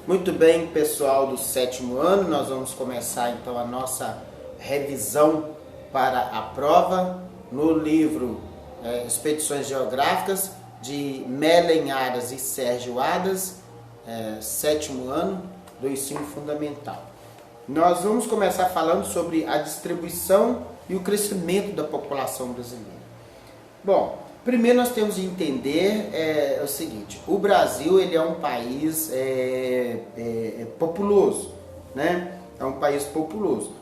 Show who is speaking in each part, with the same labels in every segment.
Speaker 1: Muito bem, pessoal do sétimo ano, nós vamos começar então a nossa revisão para a prova no livro Expedições Geográficas de Mellen Aras e Sérgio Adas, sétimo ano do ensino fundamental. Nós vamos começar falando sobre a distribuição e o crescimento da população brasileira. Bom, primeiro nós temos de entender o seguinte: o Brasil ele é um país populoso, né? É um país populoso.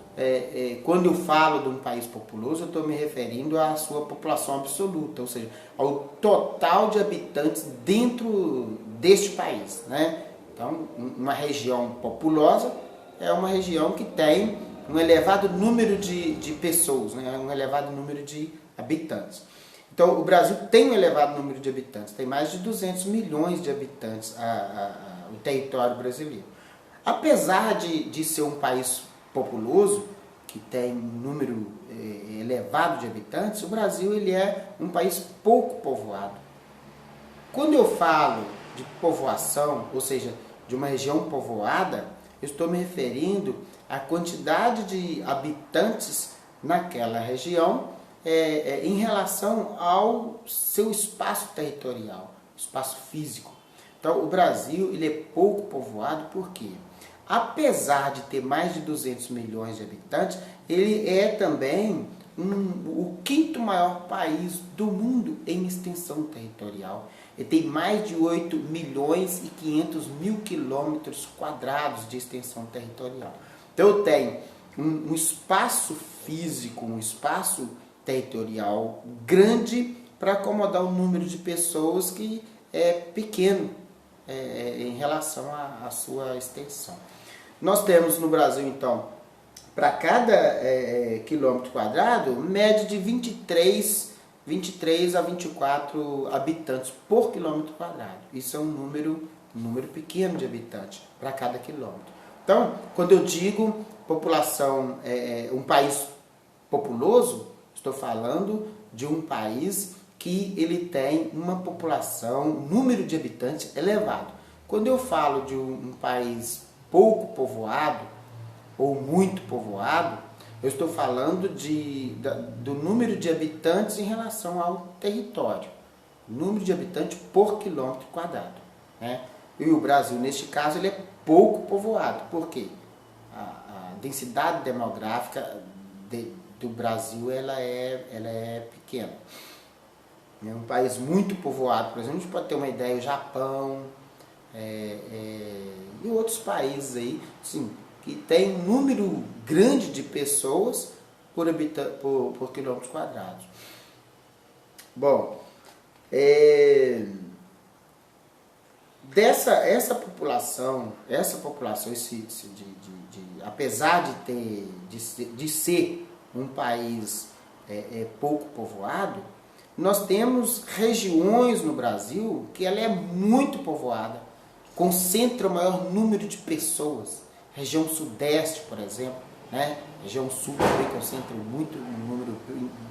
Speaker 1: Quando eu falo de um país populoso, eu estou me referindo à sua população absoluta, ou seja, ao total de habitantes dentro deste país, né? Então, uma região populosa é uma região que tem um elevado número de pessoas, né? Um elevado número de habitantes. Então, o Brasil tem um elevado número de habitantes, tem mais de 200 milhões de habitantes o território brasileiro. Apesar de ser um país populoso, que tem um número elevado de habitantes, o Brasil ele é um país pouco povoado. Quando eu falo de povoação, ou seja, de uma região povoada, eu estou me referindo à quantidade de habitantes naquela região em relação ao seu espaço territorial, espaço físico. Então, o Brasil ele é pouco povoado porque, apesar de ter mais de 200 milhões de habitantes, ele é também o quinto maior país do mundo em extensão territorial. Ele tem mais de 8 milhões e 500 mil quilômetros quadrados de extensão territorial. Então, eu tenho um espaço físico, um espaço territorial grande para acomodar um número de pessoas que é pequeno em relação à sua extensão. Nós temos no Brasil, então, para cada quilômetro quadrado, média de 23 a 24 habitantes por quilômetro quadrado. Isso é um número pequeno de habitantes para cada quilômetro. Então, quando eu digo população, um país populoso, estou falando de um país que ele tem uma população, um número de habitantes elevado. Quando eu falo de um país pouco povoado ou muito povoado, eu estou falando do número de habitantes em relação ao território. Número de habitantes por quilômetro quadrado, né? E o Brasil, neste caso, ele é pouco povoado. Por quê? A densidade demográfica do Brasil ela é pequena. É um país muito povoado, por exemplo, a gente pode ter uma ideia, o Japão e outros países aí, assim, que tem um número grande de pessoas por quilômetros quadrados. Bom, essa população, apesar de ser um país pouco povoado, nós temos regiões no Brasil que ela é muito povoada, concentra o maior número de pessoas. Região sudeste, por exemplo, né? Região sul também concentra um número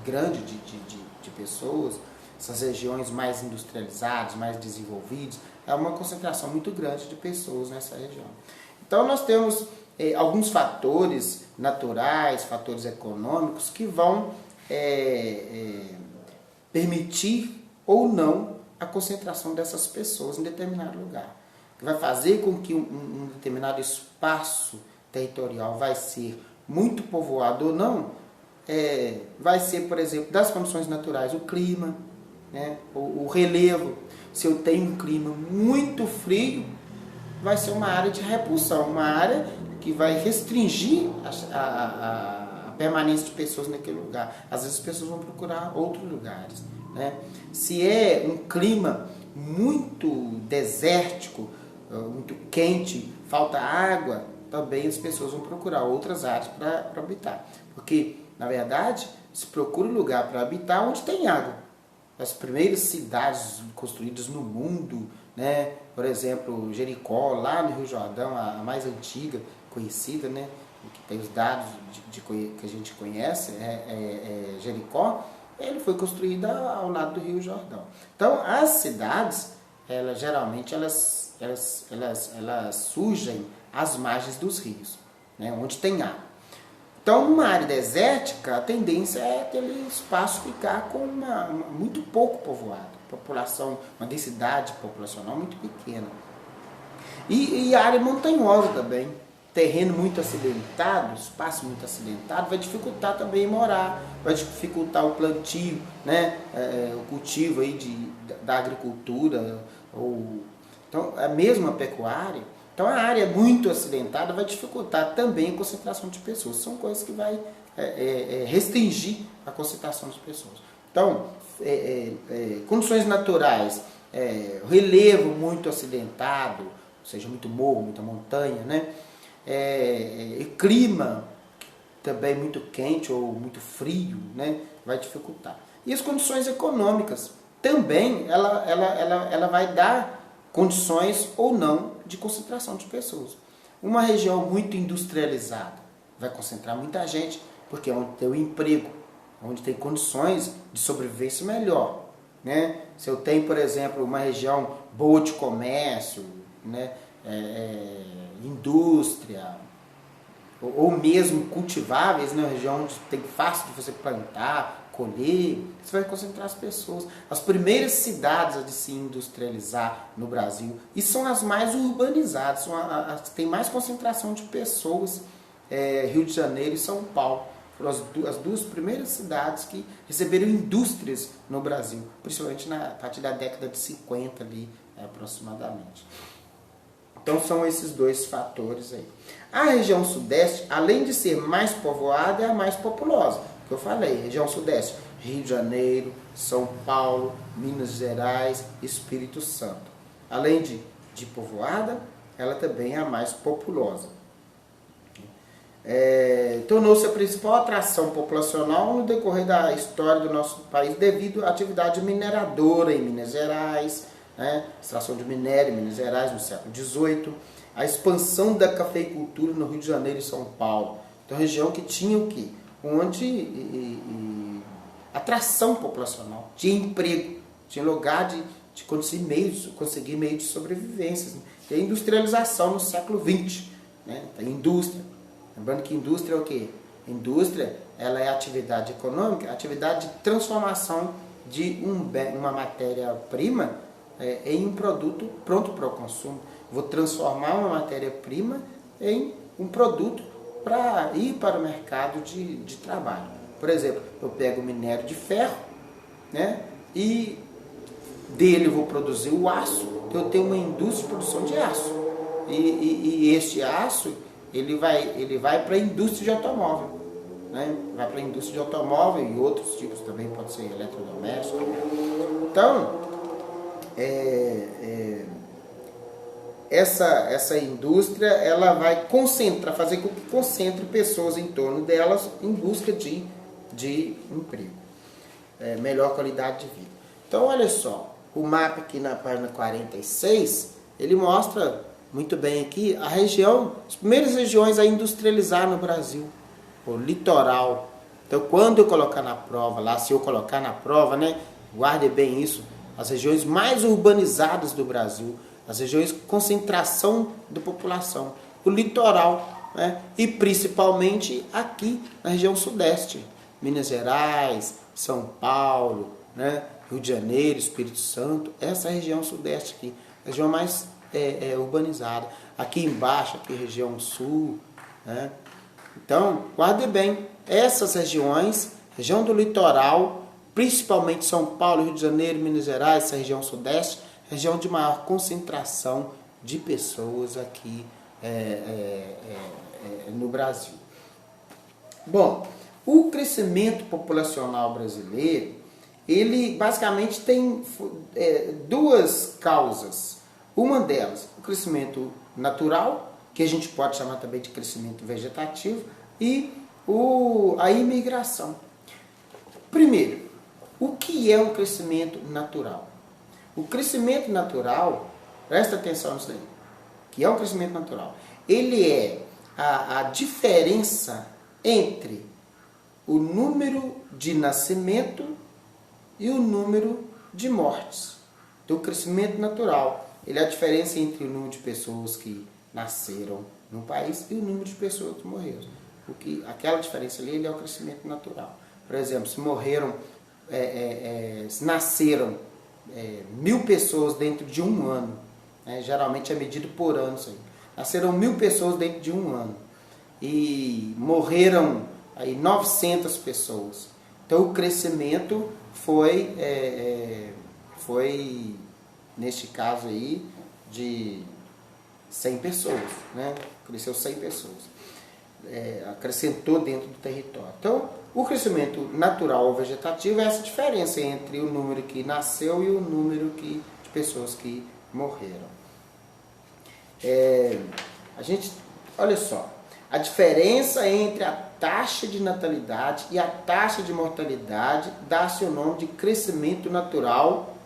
Speaker 1: grande de pessoas. Essas regiões mais industrializadas, mais desenvolvidas, é uma concentração muito grande de pessoas nessa região. Então nós temos alguns fatores naturais, fatores econômicos que vão permitir ou não a concentração dessas pessoas em determinado lugar. Que vai fazer com que um determinado espaço territorial vai ser muito povoado ou não, vai ser, por exemplo, das condições naturais, o clima, né, o relevo. Se eu tenho um clima muito frio, vai ser uma área de repulsão, uma área que vai restringir a permanência de pessoas naquele lugar. Às vezes as pessoas vão procurar outros lugares, né? Se é um clima muito desértico, muito quente, falta água, também as pessoas vão procurar outras áreas para habitar. Porque, na verdade, se procura um lugar para habitar onde tem água. As primeiras cidades construídas no mundo, né? Por exemplo, Jericó, lá no Rio Jordão, a mais antiga, conhecida, né? Que tem os dados que a gente conhece, Jericó, ele foi construída ao lado do Rio Jordão. Então, as cidades, geralmente, elas elas surgem às margens dos rios, né, onde tem água. Então, numa área desértica, a tendência é aquele espaço ficar com muito pouco povoado, população, uma densidade populacional muito pequena. E a área montanhosa também, terreno muito acidentado, espaço muito acidentado, vai dificultar também morar, vai dificultar o plantio, né, o cultivo aí da agricultura, então a mesma pecuária. Então a área muito acidentada vai dificultar também a concentração de pessoas. São coisas que vai restringir a concentração de pessoas. Então, condições naturais, relevo muito acidentado, ou seja, muito morro, muita montanha, né? Clima também muito quente ou muito frio, né? Vai dificultar. E as condições econômicas também, ela vai dar condições ou não de concentração de pessoas. Uma região muito industrializada vai concentrar muita gente, porque é onde tem o emprego, onde tem condições de sobrevivência melhor, né? Se eu tenho, por exemplo, uma região boa de comércio, né? Indústria, ou mesmo cultiváveis, né? Uma região onde tem fácil de você plantar, colher, você vai concentrar as pessoas. As primeiras cidades a de se industrializar no Brasil, e são as mais urbanizadas, são as que têm mais concentração de pessoas, Rio de Janeiro e São Paulo. Foram as duas primeiras cidades que receberam indústrias no Brasil, principalmente a partir da década de 50 ali, aproximadamente. Então são esses dois fatores aí. A região sudeste, além de ser mais povoada, é a mais populosa. Que eu falei, região sudeste, Rio de Janeiro, São Paulo, Minas Gerais, Espírito Santo. Além de povoada, ela também é a mais populosa. Tornou-se a principal atração populacional no decorrer da história do nosso país devido à atividade mineradora em Minas Gerais, né? Extração de minério em Minas Gerais no século XVIII, a expansão da cafeicultura no Rio de Janeiro e São Paulo. Então, região que tinha o quê? Atração populacional, tinha emprego, tinha lugar de conseguir meios de sobrevivência. Né? E a industrialização no século XX, né? A indústria. Lembrando que indústria é o quê? Indústria, ela é atividade econômica, atividade de transformação de uma matéria-prima em um produto pronto para o consumo. Vou transformar uma matéria-prima em um produto para ir para o mercado de trabalho. Por exemplo, eu pego o minério de ferro, né, e dele vou produzir o aço, eu tenho uma indústria de produção de aço. E este aço, ele vai para a indústria de automóvel. Né? Vai para a indústria de automóvel e outros tipos também, pode ser eletrodoméstico. Então, essa indústria, ela vai fazer com que concentre pessoas em torno delas em busca de emprego, melhor qualidade de vida. Então, olha só, o mapa aqui na página 46, ele mostra muito bem aqui as primeiras regiões a industrializar no Brasil, o litoral. Então, quando eu colocar na prova lá, se eu colocar na prova, né, guarde bem isso, as regiões mais urbanizadas do Brasil, as regiões com concentração de população, o litoral, né? E principalmente aqui na região sudeste, Minas Gerais, São Paulo, né? Rio de Janeiro, Espírito Santo, essa região sudeste aqui, a região mais urbanizada. Aqui embaixo, aqui região sul, né? Então, guarde bem, essas regiões, região do litoral, principalmente São Paulo, Rio de Janeiro, Minas Gerais, essa região sudeste, região de maior concentração de pessoas aqui no Brasil. Bom, o crescimento populacional brasileiro, ele basicamente tem duas causas. Uma delas, o crescimento natural, que a gente pode chamar também de crescimento vegetativo, e a imigração. Primeiro, o que é um crescimento natural? O crescimento natural, presta atenção nisso aí, que é um crescimento natural. Ele é a diferença entre o número de nascimento e o número de mortes. Então, o crescimento natural, ele é a diferença entre o número de pessoas que nasceram no país e o número de pessoas que morreram. Porque aquela diferença ali, ele é o crescimento natural. Por exemplo, se nasceram 1.000 pessoas dentro de um ano, né? Geralmente é medido por ano isso aí. Nasceram 1.000 pessoas dentro de um ano e morreram aí 900 pessoas. Então o crescimento foi neste caso aí, de 100 pessoas, né? Cresceu 100 pessoas. Acrescentou dentro do território. Então, o crescimento natural ou vegetativo é essa diferença entre o número que nasceu e o número de pessoas que morreram. Olha só, a diferença entre a taxa de natalidade e a taxa de mortalidade dá-se o nome de crescimento natural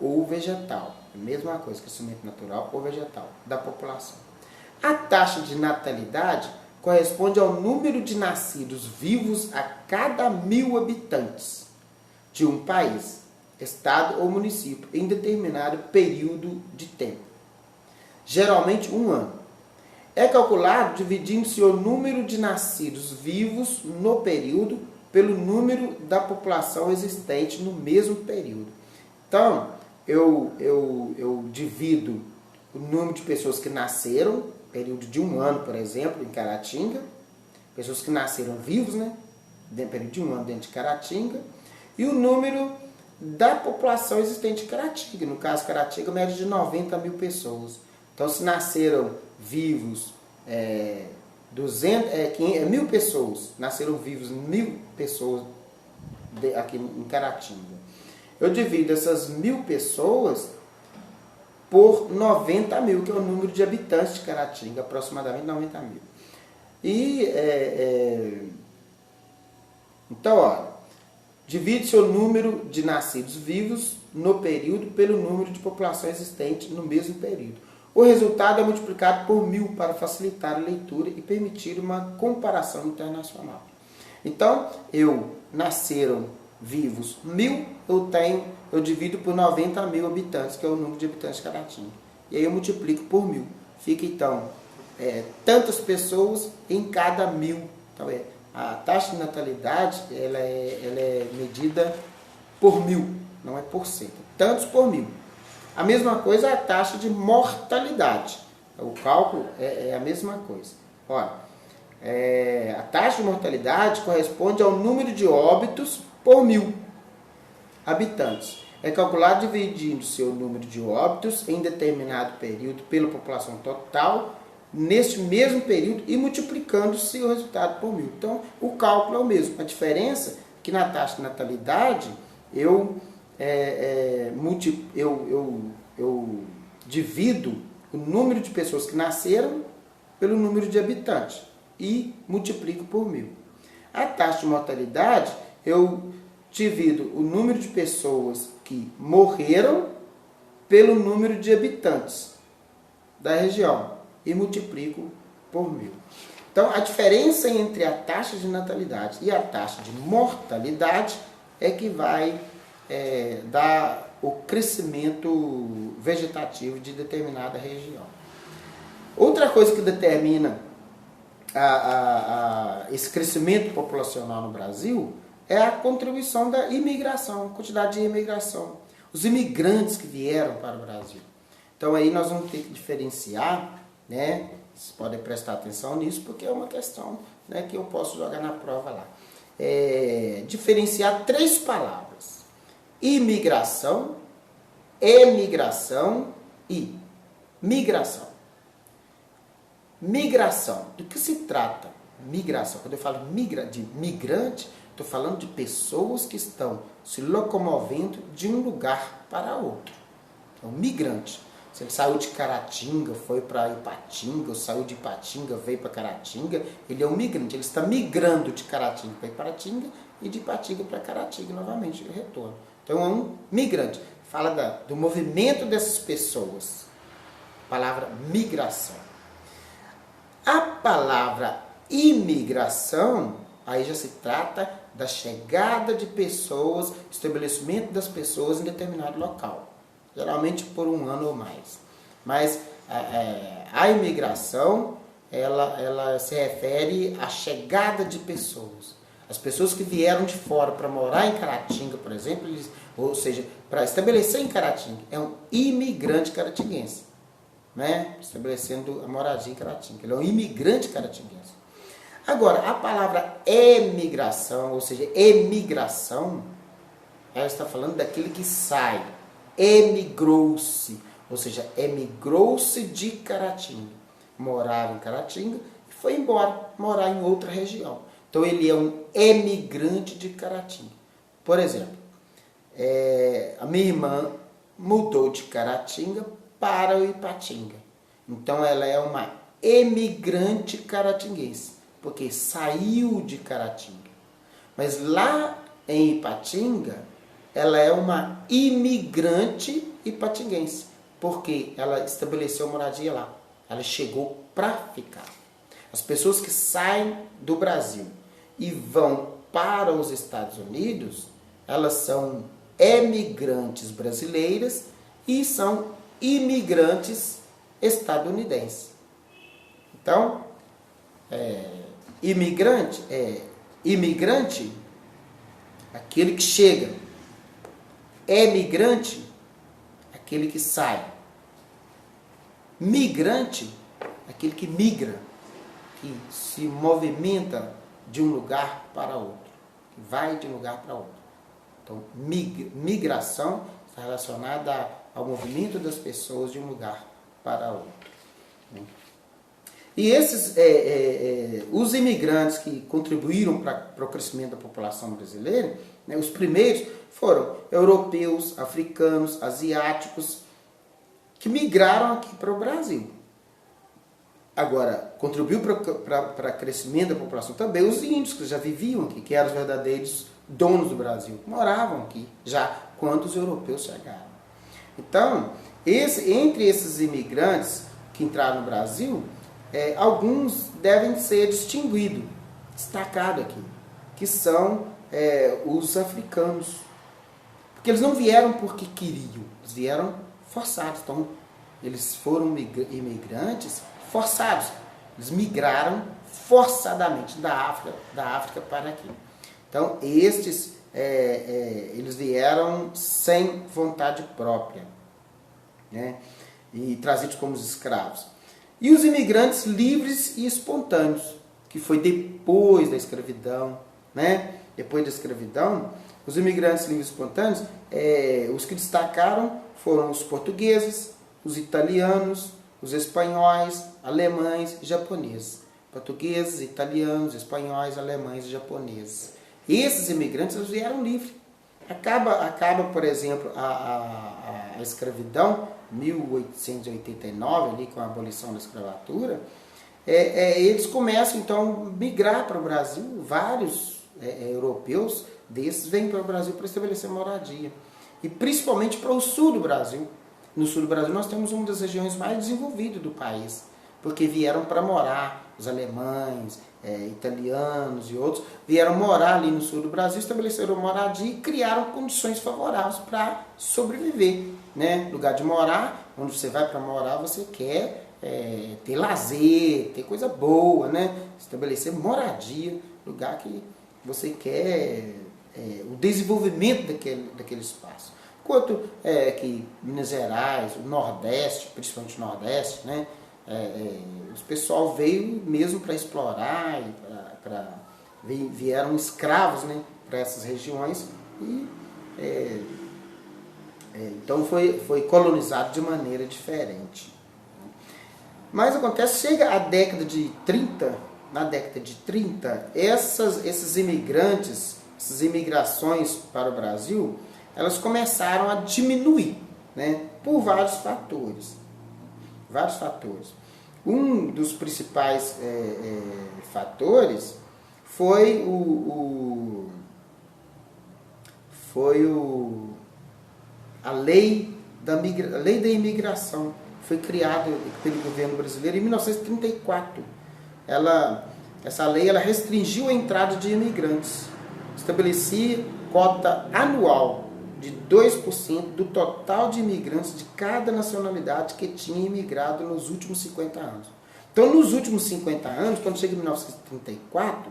Speaker 1: ou vegetal. A mesma coisa, crescimento natural ou vegetal da população. A taxa de natalidade corresponde ao número de nascidos vivos a cada 1.000 habitantes de um país, estado ou município em determinado período de tempo, geralmente um ano. É calculado dividindo-se o número de nascidos vivos no período pelo número da população existente no mesmo período. Então, eu divido o número de pessoas que nasceram, período de um ano, por exemplo, em Caratinga, pessoas que nasceram vivos, né, período de um ano dentro de Caratinga, e o número da população existente em Caratinga. No caso, Caratinga, média de 90.000 pessoas. Então, se nasceram vivos 1.000 pessoas, nasceram vivos 1.000 pessoas aqui em Caratinga. Eu divido essas 1.000 pessoas por 90.000, que é o número de habitantes de Caratinga, aproximadamente 90.000. Então, olha, divide-se o número de nascidos vivos no período pelo número de população existente no mesmo período. O resultado é multiplicado por 1.000 para facilitar a leitura e permitir uma comparação internacional. Então, nasceram vivos 1.000, eu divido por 90.000 habitantes, que é o número de habitantes de Caratinga. E aí eu multiplico por 1.000. Fica, então, tantas pessoas em cada 1.000. Então, a taxa de natalidade ela é medida por 1.000, não é por cento. Tantos por 1.000. A mesma coisa é a taxa de mortalidade. O cálculo é a mesma coisa. Olha, a taxa de mortalidade corresponde ao número de óbitos por 1.000 habitantes. É calculado dividindo seu número de óbitos em determinado período pela população total, neste mesmo período, e multiplicando-se o resultado por 1.000. Então, o cálculo é o mesmo. A diferença é que na taxa de natalidade, eu divido o número de pessoas que nasceram pelo número de habitantes e multiplico por 1.000. A taxa de mortalidade, eu divido o número de pessoas que morreram pelo número de habitantes da região e multiplico por 1.000. Então, a diferença entre a taxa de natalidade e a taxa de mortalidade é que vai dar o crescimento vegetativo de determinada região. Outra coisa que determina esse crescimento populacional no Brasil é a contribuição da imigração, a quantidade de imigração. Os imigrantes que vieram para o Brasil. Então aí nós vamos ter que diferenciar, né? Vocês podem prestar atenção nisso, porque é uma questão, né, que eu posso jogar na prova lá. Diferenciar 3 palavras: imigração, emigração e migração. Migração. Do que se trata? Migração. Quando eu falo de migrante, estou falando de pessoas que estão se locomovendo de um lugar para outro. É um migrante. Se ele saiu de Caratinga, foi para Ipatinga, ou saiu de Ipatinga, veio para Caratinga, ele é um migrante. Ele está migrando de Caratinga para Ipatinga e de Ipatinga para Caratinga novamente, ele retorna. Então é um migrante. Fala do movimento dessas pessoas. Palavra migração. A palavra imigração, aí já se trata da chegada de pessoas, estabelecimento das pessoas em determinado local, geralmente por um ano ou mais. Mas a imigração, ela se refere à chegada de pessoas. As pessoas que vieram de fora para morar em Caratinga, por exemplo, ou seja, para estabelecer em Caratinga, é um imigrante caratinguense, né? Estabelecendo a moradia em Caratinga. Ele é um imigrante caratinguense. Agora, a palavra emigração, ou seja, emigração, ela está falando daquele que sai, emigrou-se, ou seja, emigrou-se de Caratinga, morava em Caratinga e foi embora morar em outra região. Então ele é um emigrante de Caratinga. Por exemplo, a minha irmã mudou de Caratinga para o Ipatinga. Então ela é uma emigrante caratinguense, porque saiu de Caratinga. Mas lá em Ipatinga, ela é uma imigrante ipatinguense, porque ela estabeleceu moradia lá. Ela chegou para ficar. As pessoas que saem do Brasil e vão para os Estados Unidos, elas são emigrantes brasileiras e são imigrantes estadunidenses. Então, imigrante, aquele que chega. Emigrante, aquele que sai. Migrante, aquele que migra, que se movimenta de um lugar para outro, que vai de um lugar para outro. Então, migração está relacionada ao movimento das pessoas de um lugar para outro. E esses, os imigrantes que contribuíram para o crescimento da população brasileira, né, os primeiros foram europeus, africanos, asiáticos, que migraram aqui para o Brasil. Agora, contribuiu para o crescimento da população também os índios, que já viviam aqui, que eram os verdadeiros donos do Brasil, moravam aqui já quando os europeus chegaram. Então, entre esses imigrantes que entraram no Brasil, alguns devem ser distinguidos, destacados aqui, que são os africanos. Porque eles não vieram porque queriam, eles vieram forçados. Então, eles foram imigrantes forçados. Eles migraram forçadamente da África para aqui. Então, estes, eles vieram sem vontade própria, né? E trazidos como escravos. E os imigrantes livres e espontâneos, que foi depois da escravidão, né? Depois da escravidão, os imigrantes livres e espontâneos, os que destacaram foram os portugueses, os italianos, os espanhóis, alemães e japoneses. Portugueses, italianos, espanhóis, alemães e japoneses. Esses imigrantes, eles vieram livres. Acaba, por exemplo, a escravidão, 1889, ali, com a abolição da escravatura, eles começam, então, a migrar para o Brasil. Vários europeus desses vêm para o Brasil para estabelecer moradia. E principalmente para o sul do Brasil. No sul do Brasil nós temos uma das regiões mais desenvolvidas do país, porque vieram para morar, os alemães, italianos e outros, vieram morar ali no sul do Brasil, estabeleceram moradia e criaram condições favoráveis para sobreviver, né? Lugar de morar, onde você vai para morar, você quer ter lazer, ter coisa boa, né? Estabelecer moradia, lugar que você quer o desenvolvimento daquele espaço. Enquanto que Minas Gerais, o Nordeste, principalmente o Nordeste, né? O pessoal veio mesmo para explorar, vieram escravos, né, para essas regiões e então foi colonizado de maneira diferente. Mas acontece, chega a década de 30, na década de 30, esses imigrantes, essas imigrações para o Brasil, elas começaram a diminuir, né, por vários fatores. Um dos principais fatores foi a lei da imigração. Foi criada pelo governo brasileiro em 1934. Essa lei ela restringiu a entrada de imigrantes. Estabelecia cota anual de 2% do total de imigrantes de cada nacionalidade que tinha imigrado nos últimos 50 anos. Então, nos últimos 50 anos, quando chega em 1934,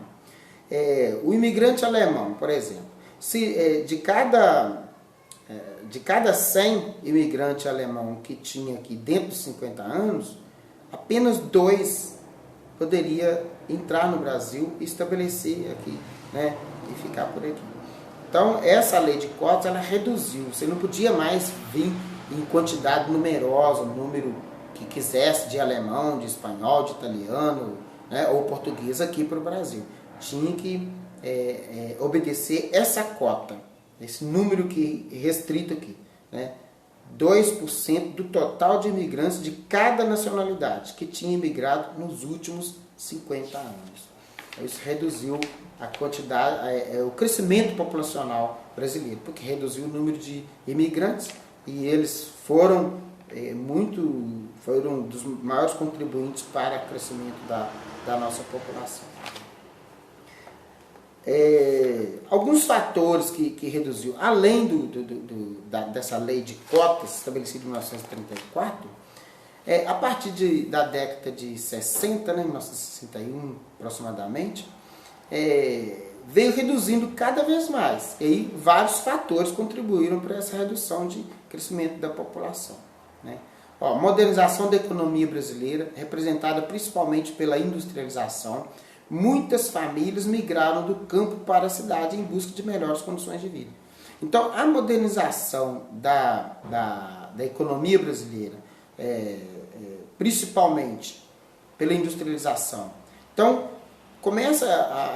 Speaker 1: o imigrante alemão, por exemplo, de cada 100 imigrantes alemão que tinha aqui dentro dos 50 anos, apenas 2 poderia entrar no Brasil e estabelecer aqui, né, e ficar por aqui. Então, essa lei de cotas, ela reduziu. Você não podia mais vir em quantidade numerosa, um número que quisesse de alemão, de espanhol, de italiano, né, ou português aqui para o Brasil. Tinha que obedecer essa cota, esse número restrito aqui, né? 2% do total de imigrantes de cada nacionalidade que tinha imigrado nos últimos 50 anos. Isso reduziu a quantidade, o crescimento populacional brasileiro, porque reduziu o número de imigrantes e eles foram um dos maiores contribuintes para o crescimento da nossa população. Alguns fatores que reduziu, além dessa lei de cotas estabelecida em 1934, a partir da década de 60, né, 1961 aproximadamente, veio reduzindo cada vez mais. E aí vários fatores contribuíram para essa redução de crescimento da população, né? Modernização da economia brasileira, representada principalmente pela industrialização. Muitas famílias migraram do campo para a cidade em busca de melhores condições de vida. Então, a modernização da economia brasileira, principalmente pela industrialização. Então, começa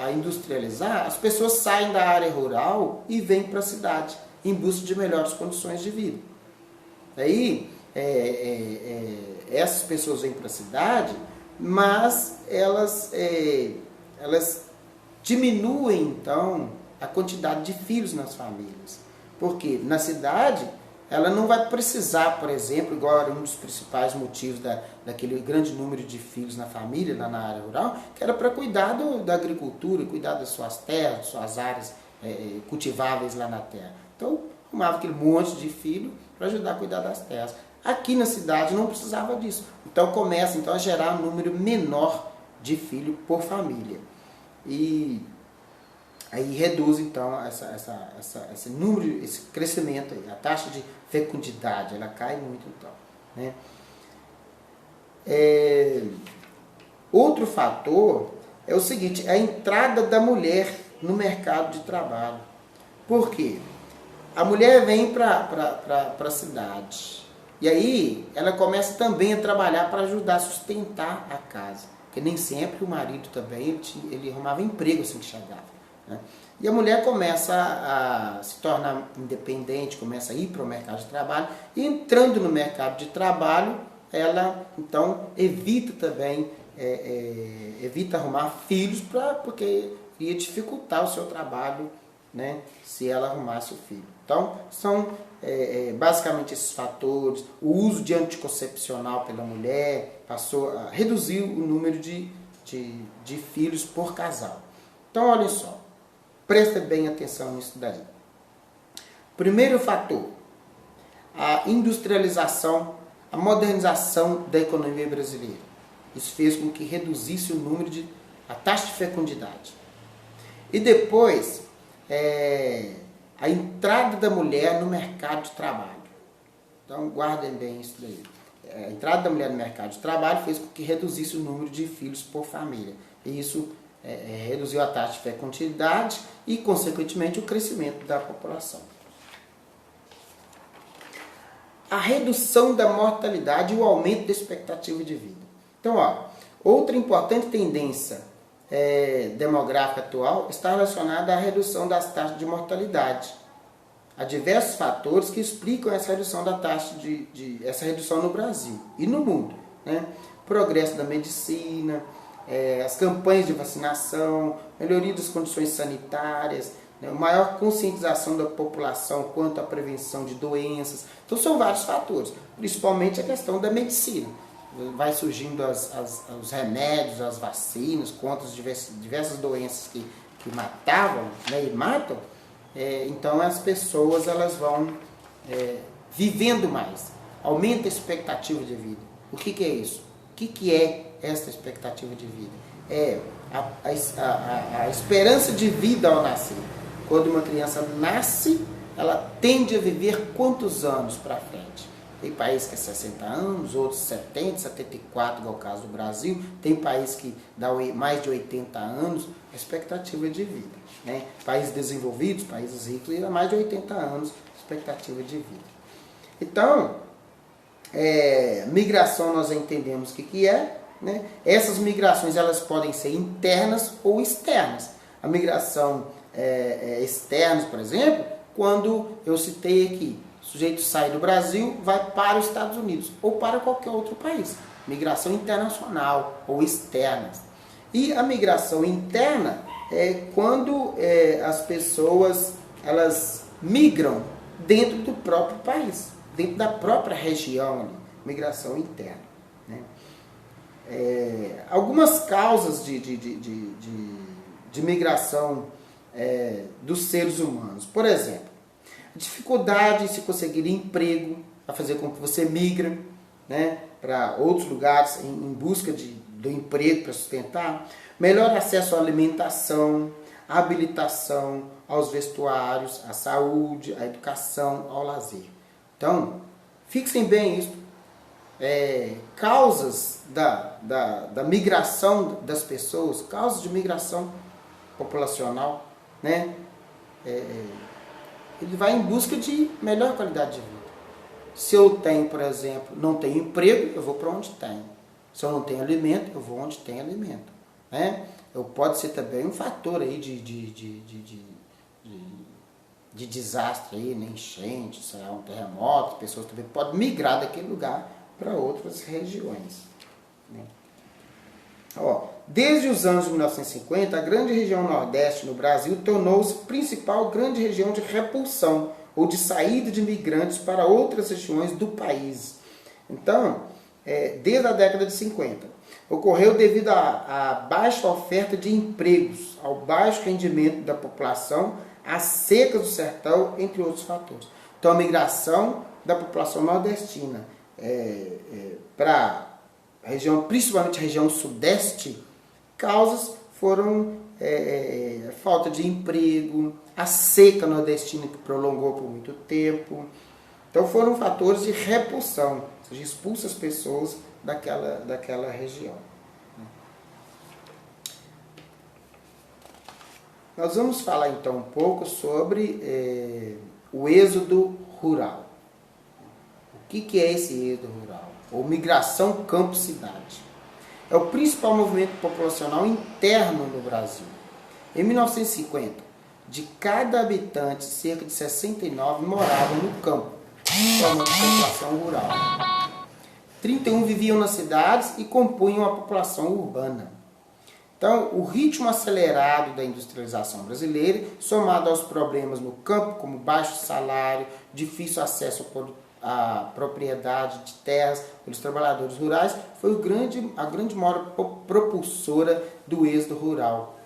Speaker 1: a industrializar, as pessoas saem da área rural e vêm para a cidade em busca de melhores condições de vida. Aí, essas pessoas vêm para a cidade, mas elas diminuem, então, a quantidade de filhos nas famílias. Porque na cidade, ela não vai precisar, por exemplo, igual era um dos principais motivos daquele grande número de filhos na família, lá na área rural, que era para cuidar da agricultura, cuidar das suas terras, das suas áreas cultiváveis lá na terra. Então, arrumava aquele monte de filho para ajudar a cuidar das terras. Aqui na cidade não precisava disso. Então começa a gerar um número menor de filhos por família. E aí reduz então esse número, esse crescimento aí. A taxa de fecundidade, ela cai muito então, né? Outro fator é o seguinte, a entrada da mulher no mercado de trabalho. Por quê? A mulher vem para a cidade. E aí, ela começa também a trabalhar para ajudar a sustentar a casa. Porque nem sempre o marido também, ele arrumava emprego assim que chegava, né? E a mulher começa a se tornar independente, começa a ir para o mercado de trabalho. E entrando no mercado de trabalho, ela, então, evita também, evita arrumar filhos, porque ia dificultar o seu trabalho, né, se ela arrumasse o filho. Então, são basicamente esses fatores. O uso de anticoncepcional pela mulher passou a reduzir o número de filhos por casal. Então, olha só, presta bem atenção nisso daí. Primeiro fator, a industrialização, a modernização da economia brasileira. Isso fez com que reduzisse o número a taxa de fecundidade. E depois, a entrada da mulher no mercado de trabalho. Então, guardem bem isso daí. A entrada da mulher no mercado de trabalho fez com que reduzisse o número de filhos por família. E isso reduziu a taxa de fecundidade e, consequentemente, o crescimento da população. A redução da mortalidade e o aumento da expectativa de vida. Então, outra importante tendência demográfica atual está relacionada à redução das taxas de mortalidade. Há diversos fatores que explicam essa redução da taxa essa redução no Brasil e no mundo, né? Progresso da medicina, as campanhas de vacinação, melhoria das condições sanitárias, né? Maior conscientização da população quanto à prevenção de doenças. Então são vários fatores, principalmente a questão da medicina. Vai surgindo os remédios, as vacinas contra as diversas doenças que matavam, né, e matam, Então as pessoas elas vão vivendo mais, aumenta a expectativa de vida. O que é isso? O que é essa expectativa de vida? É a esperança de vida ao nascer. Quando uma criança nasce, ela tende a viver quantos anos para frente? Tem país que é 60 anos, outros 70, 74, igual é o caso do Brasil. Tem país que dá mais de 80 anos, a expectativa de vida. Né? Países desenvolvidos, países ricos, dá mais de 80 anos, expectativa de vida. Então, migração nós entendemos o que é. Né? Essas migrações elas podem ser internas ou externas. A migração externa, por exemplo, quando eu citei aqui, o sujeito sai do Brasil, vai para os Estados Unidos ou para qualquer outro país. Migração internacional ou externa. E a migração interna é quando as pessoas elas migram dentro do próprio país, dentro da própria região ali. Migração interna. Né? Algumas causas de migração dos seres humanos. Por exemplo, dificuldade em se conseguir emprego, a fazer com que você migra, né, para outros lugares em busca do emprego para sustentar. Melhor acesso à alimentação, à habilitação, aos vestuários, à saúde, à educação, ao lazer. Então, fixem bem isso. Causas da migração das pessoas, causas de migração populacional, né? Ele vai em busca de melhor qualidade de vida. Se eu tenho, por exemplo, não tenho emprego, eu vou para onde tenho. Se eu não tenho alimento, eu vou onde tem alimento. Né? Pode ser também um fator aí de desastre, aí, né? Enchente, sei lá, um terremoto, pessoas também podem migrar daquele lugar para outras regiões. Né? Desde os anos de 1950, a grande região Nordeste no Brasil tornou-se principal grande região de repulsão ou de saída de migrantes para outras regiões do país. Então, desde a década de 50, ocorreu devido à baixa oferta de empregos, ao baixo rendimento da população, às secas do sertão, entre outros fatores. Então, a migração da população nordestina para a região, principalmente a região sudeste, causas foram falta de emprego, a seca nordestina que prolongou por muito tempo. Então foram fatores de repulsão, ou seja, expulsa as pessoas daquela região. Nós vamos falar então um pouco sobre o êxodo rural. O que é esse êxodo rural? Ou migração campo-cidade. É o principal movimento populacional interno no Brasil. Em 1950, de cada habitante, cerca de 69 moravam no campo, formando população rural. 31 viviam nas cidades e compunham a população urbana. Então, o ritmo acelerado da industrialização brasileira, somado aos problemas no campo, como baixo salário, difícil acesso à propriedade de terras pelos trabalhadores rurais, foi a grande maior propulsora do êxodo rural.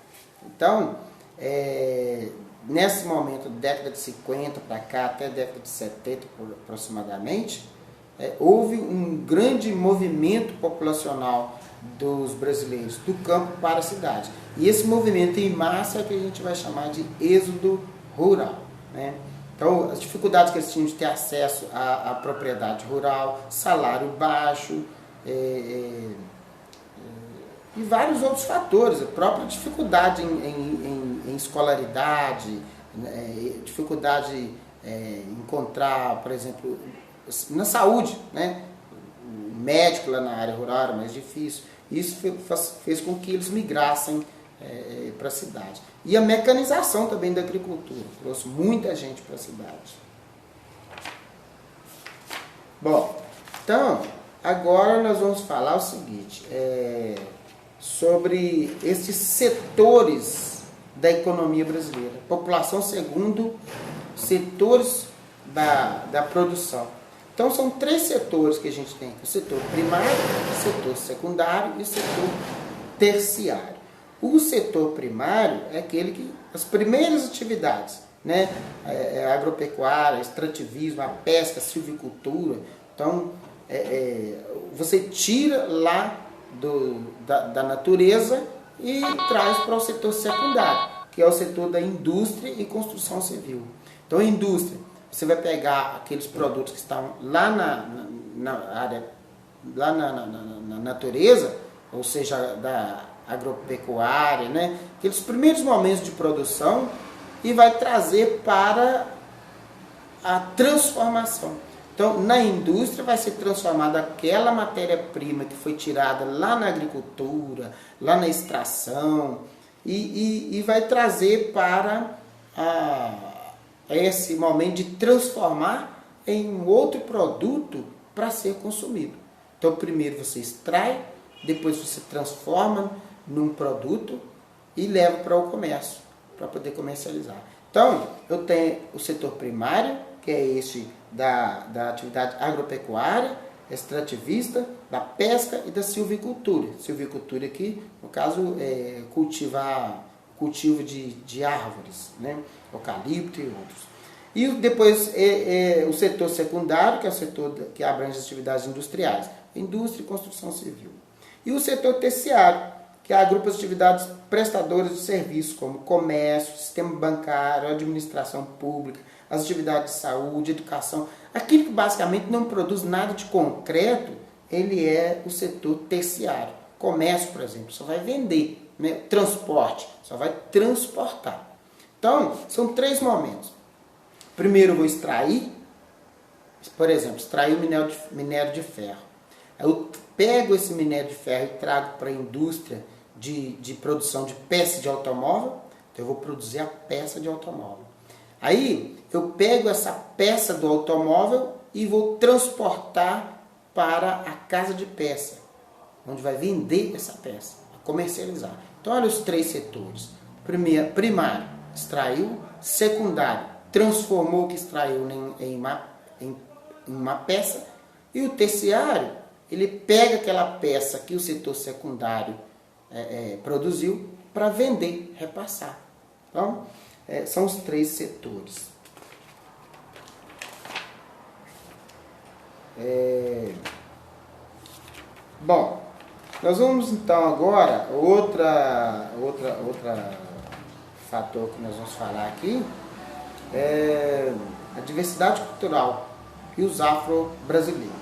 Speaker 1: Então, nesse momento, década de 50 para cá, até década de 70 aproximadamente, houve um grande movimento populacional dos brasileiros, do campo para a cidade. E esse movimento em massa é que a gente vai chamar de êxodo rural. Né? Então, as dificuldades que eles tinham de ter acesso à propriedade rural, salário baixo, e vários outros fatores, a própria dificuldade em escolaridade, dificuldade em encontrar, por exemplo, na saúde, né? O médico lá na área rural era mais difícil. Isso fez com que eles migrassem para a cidade. E a mecanização também da agricultura trouxe muita gente para a cidade. Bom, então, agora nós vamos falar o seguinte, sobre esses setores da economia brasileira. População segundo setores da produção. Então, são 3 setores que a gente tem. O setor primário, o setor secundário e o setor terciário. O setor primário é aquele que as primeiras atividades, né? A agropecuária, extrativismo, a pesca, a silvicultura. Então, você tira lá da natureza e traz para o setor secundário, que é o setor da indústria e construção civil. Então, a indústria, você vai pegar aqueles produtos que estão lá na área, lá na natureza, ou seja, da agropecuária, né? Aqueles primeiros momentos de produção, e vai trazer para a transformação. Então, na indústria vai ser transformada aquela matéria-prima que foi tirada lá na agricultura, lá na extração, e vai trazer para esse momento de transformar em um outro produto para ser consumido. Então, primeiro você extrai, depois você transforma num produto e leva para o comércio, para poder comercializar. Então, eu tenho o setor primário, que é esse da atividade agropecuária, extrativista, da pesca e da silvicultura. Silvicultura aqui, no caso, é cultivo de árvores, né? Eucalipto e outros. E depois o setor secundário, que é o setor que abrange as atividades industriais, indústria e construção civil. E o setor terciário, que agrupa as atividades prestadoras de serviços, como comércio, sistema bancário, administração pública, as atividades de saúde, educação. Aquilo que basicamente não produz nada de concreto, ele é o setor terciário. Comércio, por exemplo, só vai vender, né? Transporte, só vai transportar. Então, são 3 momentos. Primeiro eu vou extrair, por exemplo, extrair o minério de ferro. Eu pego esse minério de ferro e trago para a indústria de produção de peça de automóvel, então eu vou produzir a peça de automóvel. Aí eu pego essa peça do automóvel e vou transportar para a casa de peça, onde vai vender essa peça, comercializar. Então olha os 3 setores. Primário, extraiu. Secundário, transformou o que extraiu em uma peça. E o terciário, ele pega aquela peça que o setor secundário produziu para vender, repassar. Então, são os 3 setores. Bom, nós vamos então agora, outra fator que nós vamos falar aqui, é a diversidade cultural e os afro-brasileiros,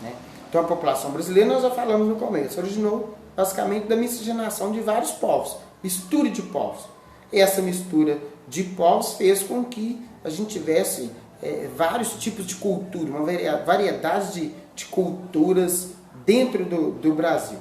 Speaker 1: né? Então a população brasileira, nós já falamos no começo, originou basicamente da miscigenação de vários povos, mistura de povos. E essa mistura de povos fez com que a gente tivesse vários tipos de cultura, uma variedade de culturas dentro do Brasil,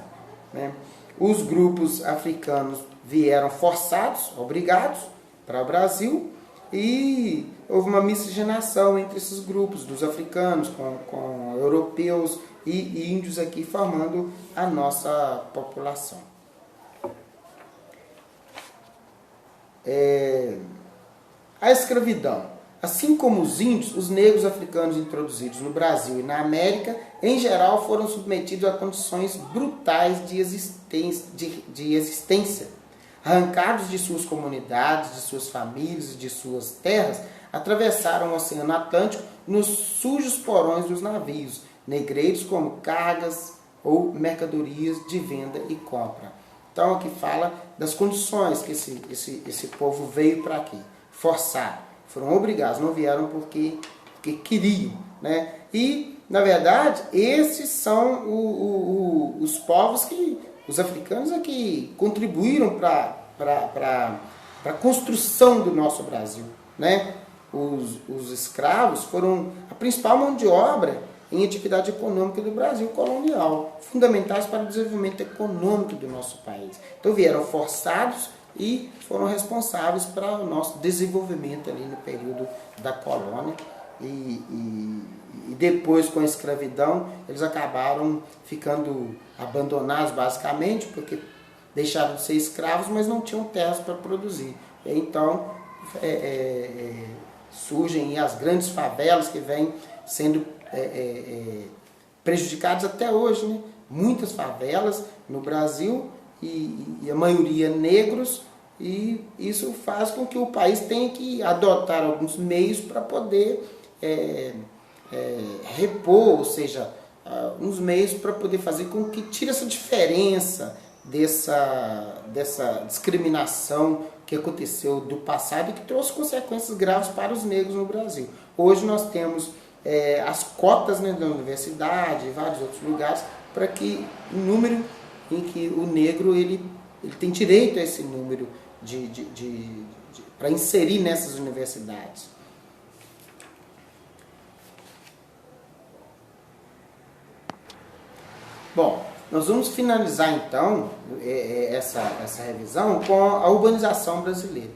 Speaker 1: né? Os grupos africanos vieram forçados, obrigados, para o Brasil, e houve uma miscigenação entre esses grupos, dos africanos com europeus e índios aqui, formando a nossa população. A escravidão. Assim como os índios, os negros africanos introduzidos no Brasil e na América, em geral, foram submetidos a condições brutais de existência. Arrancados de suas comunidades, de suas famílias e de suas terras, atravessaram o Oceano Atlântico nos sujos porões dos navios, negreiros como cargas ou mercadorias de venda e compra. Então aqui fala das condições que esse povo veio para aqui, forçado, foram obrigados, não vieram porque queriam, né? E, na verdade, esses são os povos os africanos que contribuíram para a construção do nosso Brasil, né? Os escravos foram a principal mão de obra em atividade econômica do Brasil colonial, fundamentais para o desenvolvimento econômico do nosso país. Então vieram forçados e foram responsáveis para o nosso desenvolvimento ali no período da colônia. E depois, com a escravidão, eles acabaram ficando abandonados basicamente, porque deixaram de ser escravos, mas não tinham terras para produzir. E então surgem as grandes favelas que vêm sendo prejudicadas até hoje, né? Muitas favelas no Brasil e a maioria negros e isso faz com que o país tenha que adotar alguns meios para poder repor, ou seja, uns meios para poder fazer com que tire essa diferença dessa discriminação que aconteceu do passado e que trouxe consequências graves para os negros no Brasil. Hoje nós temos as cotas, né, da universidade e vários outros lugares para que o número em que o negro ele tem direito a esse número para inserir nessas universidades. Bom, nós vamos finalizar então essa revisão com a urbanização brasileira.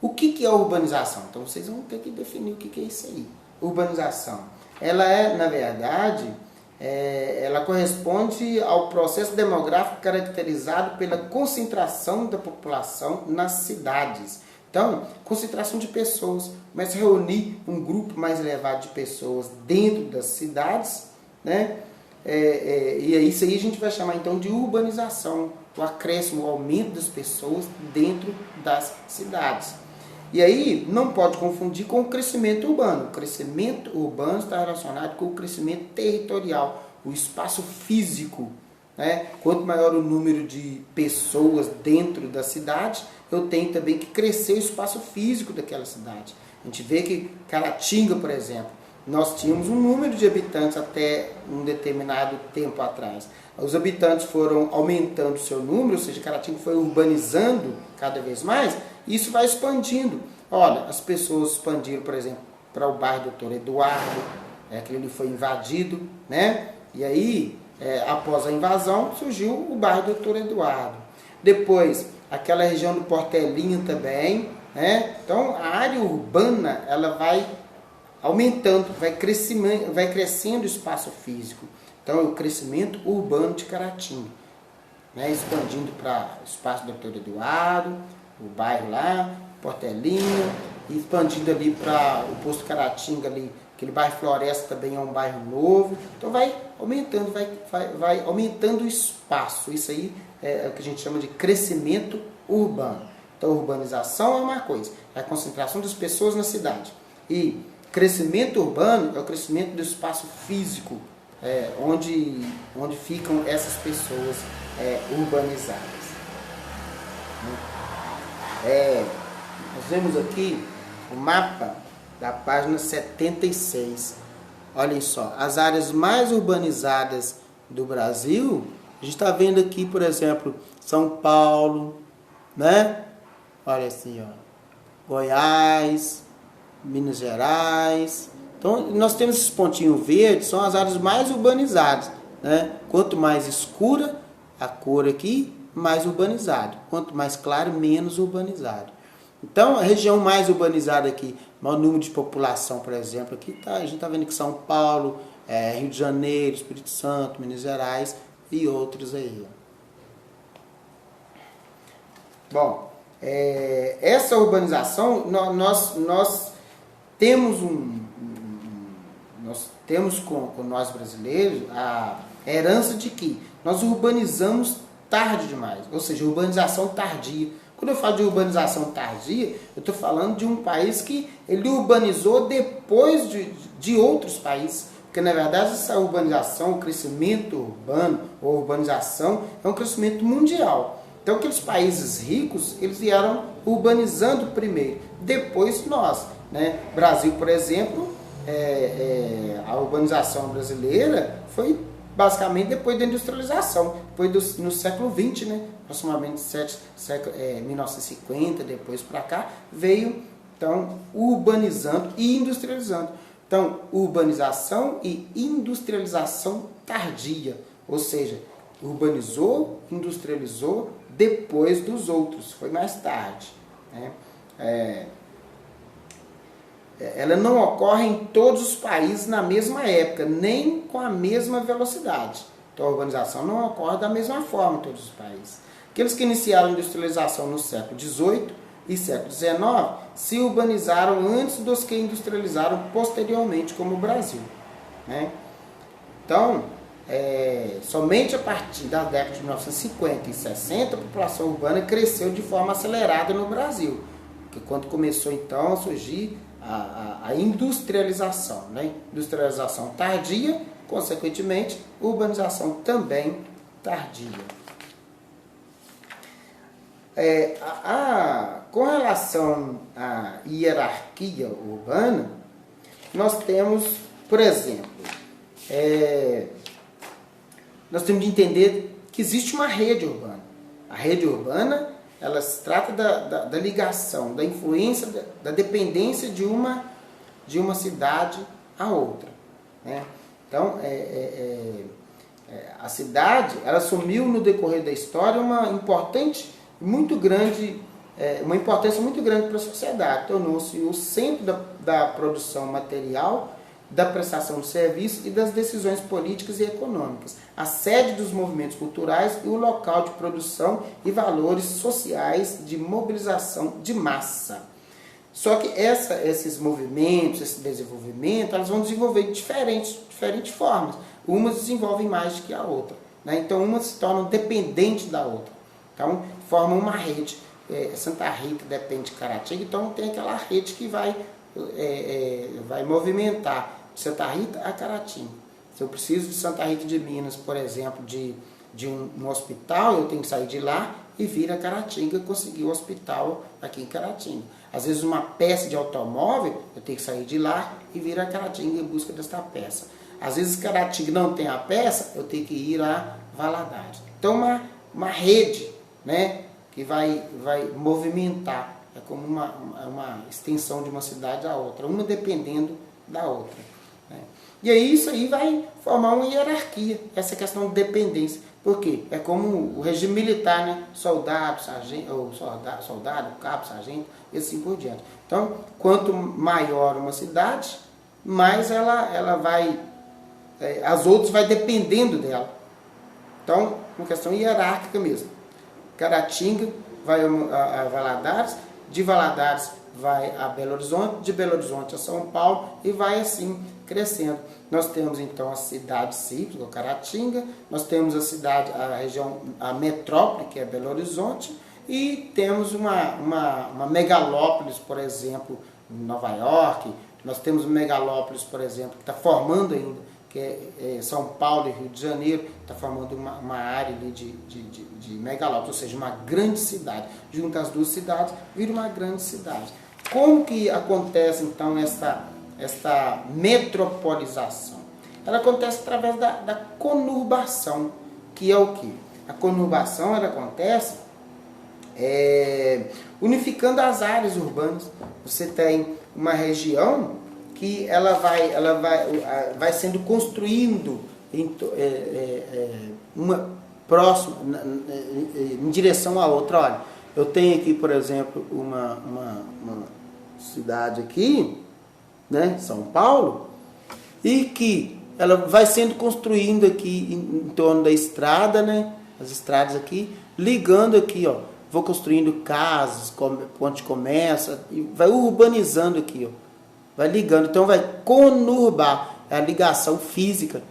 Speaker 1: O que é a urbanização? Então vocês vão ter que definir o que é isso aí. Urbanização. Ela é, na verdade, ela corresponde ao processo demográfico caracterizado pela concentração da população nas cidades. Então, concentração de pessoas, começa a reunir um grupo mais elevado de pessoas dentro das cidades, né? E isso aí a gente vai chamar então de urbanização, o acréscimo, o aumento das pessoas dentro das cidades. E aí não pode confundir com o crescimento urbano. O crescimento urbano está relacionado com o crescimento territorial, o espaço físico, né? Quanto maior o número de pessoas dentro da cidade, eu tenho também que crescer o espaço físico daquela cidade. A gente vê que Caratinga, por exemplo, nós tínhamos um número de habitantes até um determinado tempo atrás. Os habitantes foram aumentando o seu número, ou seja, Caratinga foi urbanizando cada vez mais, e isso vai expandindo. Olha, as pessoas expandiram, por exemplo, para o bairro Doutor Eduardo, aquele ali foi invadido, né? E aí, após a invasão, surgiu o bairro Doutor Eduardo. Depois, aquela região do Portelinho também, né? Então, a área urbana, ela vai aumentando, vai crescendo o espaço físico. Então, o crescimento urbano de Caratinga, né? Expandindo para o espaço do Doutor Eduardo, o bairro lá, Portelinho, e expandindo ali para o posto Caratinga ali, aquele bairro Floresta também é um bairro novo. Então vai aumentando, vai aumentando o espaço. Isso aí é o que a gente chama de crescimento urbano. Então, urbanização é uma coisa, é a concentração das pessoas na cidade. E crescimento urbano é o crescimento do espaço físico, onde ficam essas pessoas urbanizadas. Nós vemos aqui o mapa da página 76. Olhem só, as áreas mais urbanizadas do Brasil, a gente está vendo aqui, por exemplo, São Paulo, né? Olha assim, ó, Goiás, Minas Gerais. Então, nós temos esses pontinhos verdes, são as áreas mais urbanizadas, né? Quanto mais escura a cor aqui, mais urbanizado. Quanto mais claro, menos urbanizado. Então, a região mais urbanizada aqui, maior número de população, por exemplo, aqui a gente está vendo que São Paulo, Rio de Janeiro, Espírito Santo, Minas Gerais e outros aí. Bom, essa urbanização, nós temos com nós brasileiros a herança de que nós urbanizamos tarde demais, ou seja, urbanização tardia. Quando eu falo de urbanização tardia, eu estou falando de um país que ele urbanizou depois de outros países, porque na verdade essa urbanização, o crescimento urbano ou urbanização é um crescimento mundial. Então aqueles países ricos, eles vieram urbanizando primeiro, depois nós, né? Brasil, por exemplo, a urbanização brasileira foi basicamente depois da industrialização, depois no século XX, né? Aproximadamente 1950, depois para cá, veio então urbanizando e industrializando. Então, urbanização e industrialização tardia, ou seja, urbanizou, industrializou depois dos outros, foi mais tarde, né? Ela não ocorre em todos os países na mesma época, nem com a mesma velocidade. Então a urbanização não ocorre da mesma forma em todos os países. Aqueles que iniciaram a industrialização no século XVIII e século XIX se urbanizaram antes dos que industrializaram posteriormente, como o Brasil, né? Então, somente a partir das décadas de 1950 e 60 a população urbana cresceu de forma acelerada no Brasil, porque quando começou então a surgir a industrialização, né? Industrialização tardia, consequentemente, urbanização também tardia. Com relação à hierarquia urbana, nós temos, por exemplo, nós temos de entender que existe uma rede urbana. A rede urbana, ela se trata da ligação, da influência, da dependência de uma cidade a outra, né? Então, a cidade, ela assumiu no decorrer da história uma importância muito grande para a sociedade. Tornou-se o centro da produção material, da prestação de serviços e das decisões políticas e econômicas, a sede dos movimentos culturais e o local de produção e valores sociais de mobilização de massa. Só que esses movimentos, esse desenvolvimento, elas vão desenvolver de diferentes formas. Umas desenvolvem mais do que a outra, né? Então, umas se tornam dependentes da outra. Então, formam uma rede. Santa Rita depende de Caratinga, então tem aquela rede que vai movimentar de Santa Rita a Caratinga. Se eu preciso de Santa Rita de Minas, por exemplo, de um hospital, eu tenho que sair de lá e vir a Caratinga e conseguir o hospital aqui em Caratinga. Às vezes uma peça de automóvel, eu tenho que sair de lá e vir a Caratinga em busca desta peça. Às vezes Caratinga não tem a peça, eu tenho que ir a Valadares. Então uma rede, né, que vai movimentar, é como uma extensão de uma cidade a outra, uma dependendo da outra, né? E aí isso aí vai formar uma hierarquia, essa questão de dependência. Por quê? É como o regime militar, né? Soldado, sargento, soldado, cabo, sargento, e assim por diante. Então, quanto maior uma cidade, mais ela vai, as outras vai dependendo dela. Então, uma questão hierárquica mesmo. Caratinga vai a Valadares, de Valadares vai a Belo Horizonte, de Belo Horizonte a São Paulo e vai assim crescendo. Nós temos então a cidade cívica, Caratinga, nós temos a região, a metrópole, que é Belo Horizonte, e temos uma megalópolis, por exemplo, em Nova York. Nós temos megalópolis, por exemplo, que está formando ainda, que é São Paulo e Rio de Janeiro, está formando uma área ali de megalópolis, ou seja, uma grande cidade. Junta as duas cidades, vira uma grande cidade. Como que acontece, então, esta metropolização? Ela acontece através da conurbação, que é o quê? A conurbação, ela acontece unificando as áreas urbanas. Você tem uma região que ela vai sendo construindo uma próxima, em direção à outra. Olha, eu tenho aqui, por exemplo, uma cidade aqui, né, São Paulo, e que ela vai sendo construindo aqui em torno da estrada, né, as estradas aqui, ligando aqui, ó, vou construindo casas, onde começa, e vai urbanizando aqui, ó, vai ligando, então vai conurbar, é a ligação física,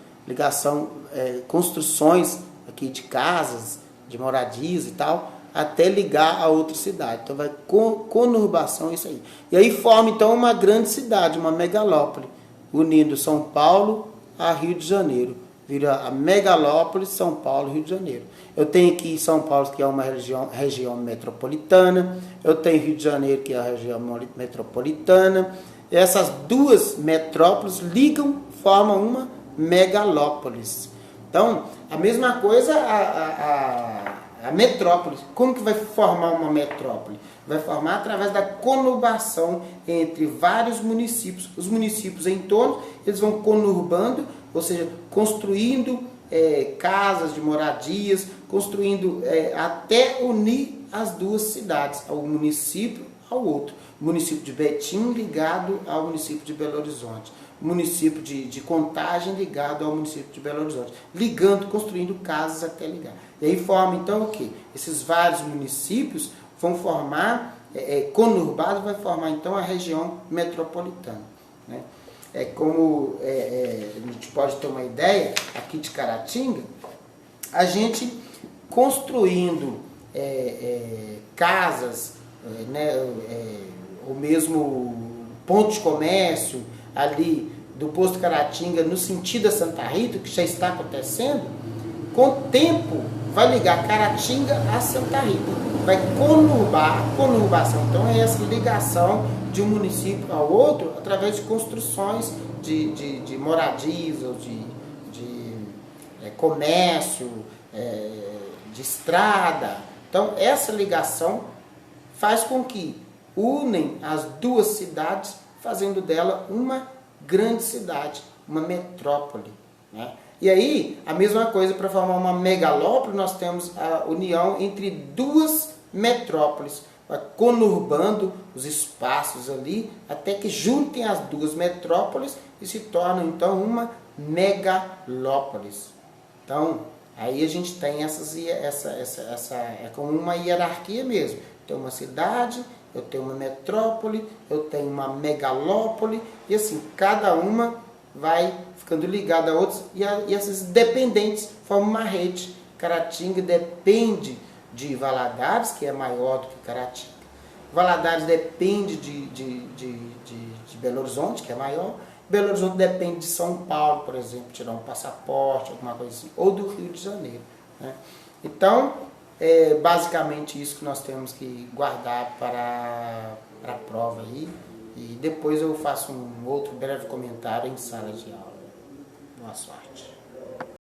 Speaker 1: construções aqui de casas, de moradias e tal, até ligar a outra cidade. Então vai conurbação, isso aí. E aí forma então uma grande cidade, uma megalópole, unindo São Paulo a Rio de Janeiro. Vira a megalópole São Paulo, Rio de Janeiro. Eu tenho aqui São Paulo, que é uma região metropolitana. Eu tenho Rio de Janeiro, que é a região metropolitana. E essas duas metrópoles ligam, formam uma megalópolis. Então, a mesma coisa a metrópole. Como que vai formar uma metrópole? Vai formar através da conurbação entre vários municípios. Os municípios em torno, eles vão conurbando, ou seja, construindo casas de moradias, construindo até unir as duas cidades, ao município ao outro. O município de Betim ligado ao município de Belo Horizonte. O município de Contagem ligado ao município de Belo Horizonte. Ligando, construindo casas até ligar. E aí forma então o quê? Esses vários municípios vão formar, conurbados, vai formar então a região metropolitana, né? a gente pode ter uma ideia aqui de Caratinga, a gente construindo casas, né, ou mesmo pontos de comércio ali do posto Caratinga no sentido da Santa Rita, que já está acontecendo, com o tempo vai ligar Caratinga a Santa Rita, vai conurbar, a conurbação, então é essa ligação de um município ao outro através de construções de moradias, ou de comércio, de estrada. Então essa ligação faz com que unem as duas cidades, fazendo dela uma grande cidade, uma metrópole, né? E aí, a mesma coisa para formar uma megalópole, nós temos a união entre duas metrópoles, conurbando os espaços ali, até que juntem as duas metrópoles e se tornam então uma megalópolis. Então, aí a gente tem é como uma hierarquia mesmo. Tem uma cidade, eu tenho uma metrópole, eu tenho uma megalópole, e assim, cada uma vai ficando ligada a outras, e essas dependentes formam uma rede. Caratinga depende de Valadares, que é maior do que Caratinga. Valadares depende de Belo Horizonte, que é maior. Belo Horizonte depende de São Paulo, por exemplo, tirar um passaporte, alguma coisa assim, ou do Rio de Janeiro, né? Então, é basicamente isso que nós temos que guardar para a prova aí. E depois eu faço um outro breve comentário em sala de aula. Boa sorte.